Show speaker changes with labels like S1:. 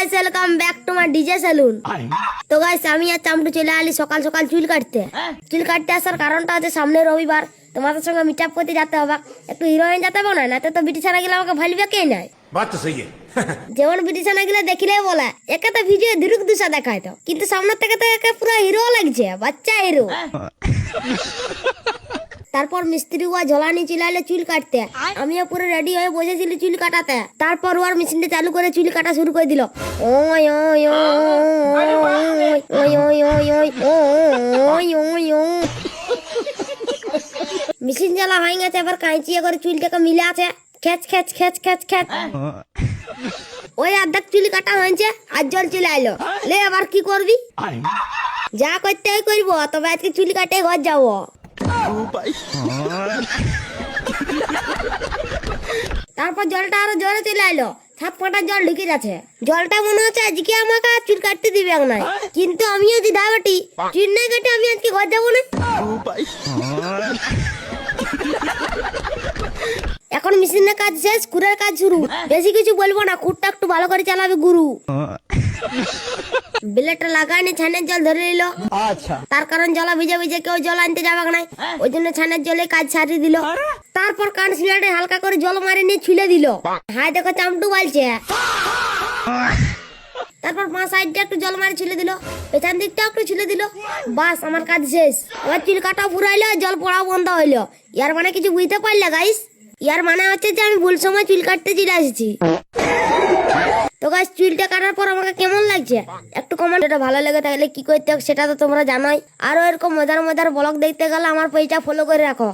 S1: Guys welcome back to my DJ salon. তো guys আমি আর চামটু চলে আলি সকাল সকাল চুল কাটতে আসার কারণটা হচ্ছে সামনে রবিবার তোমাদের সঙ্গে মিট আপ করতে যেতে হবে, একটু হিরোইন যেতে হবে না, তো বিটিছানা গেলে আমাকে ভালবে কে নাই।
S2: बात तो सही है।
S1: যেমন বিটিছানা গেলে দেখিলেই বলে একে তো ভিডিও ধীরুক দুসা দেখায় তো, কিন্তু সামনের থেকে তো একে পুরো হিরো লাগছে, বাচ্চা হিরো। তারপর মিস্ত্রি ওয়া ঝোলানি চিলাইলে চুল কাটতে, আমিও পুরো রেডি হয়ে বসেছিলি চুল কাটাতে। তারপর ওর মেশিনটা চালু করে চুল কাটা শুরু করে দিল। ওই ওই ওই ওই ওই ওই ওই ওই ওই। মেশিন জ্বালা হয়ে গেছে, এবার কাঁচিয়ে করে চুলটাকে মিলে আছে, খেচ খেচ খেচ খেচ খেচ। ওই অর্ধেক চুল কাটা হয়েছে আর জল চলে আইলো। লে আবার কি করবি? যা করতে করবো, তবে আজকে চুল কাটে ঘর যাবো। তারপর জলটা আরো জোরে চলে আইলো, 7 ফোঁটার জল ঢুকে যাচ্ছে। জলটা মনে হচ্ছে আজকে আমাকে আর চুল কাটতে দিবে না, কিন্তু আমিও যদি ধাবাটি চুল না কেটে আমি আজকে ঘর যাবো না। এখন মেশিনের কাজ শেষ, কুড়ের কাজ শুরু। বেশি কিছু বলবো না, কুড়টা একটু ভালো করে চালাবে গুরু। বিলেটটা লাগায়নি, ছানের জল ধরে নিল। তার কারণ জলা ভিজে ভিজে কেউ জল আনতে যাবে না, ওই জন্য ছানের জলে কাজ ছাড়িয়ে দিল। তারপর কান সিলাটে হালকা করে জল মারি নিয়ে ছুলে দিল। হাই দেখো চামটু বলছে। তারপর 5 সাইডটা একটু জল মারি ছুলে দিল, পেছন দিকটা একটু ছুলে দিল। বাস আমার কাজ শেষ। এবার চুল কাটা ফুরাইলো, জল পড়াও বন্ধ হইলো। ইয়ার মানে কিছু বুঝতে পারলে গাইস? ইয়ার মানে হচ্ছে যে আমি ভুল সময় চুল কাটতে চলে এসেছি। তো গাইস চুলটা কাটার পর আমাকে কেমন লাগছে একটু কমেন্টে ভালো লাগে থাকলে কি করতে হবে সেটা তো তোমরা জানোই। আরো এরকম মজার মজার ব্লগ দেখতে গেলে আমার পেজটা ফলো করে রাখো।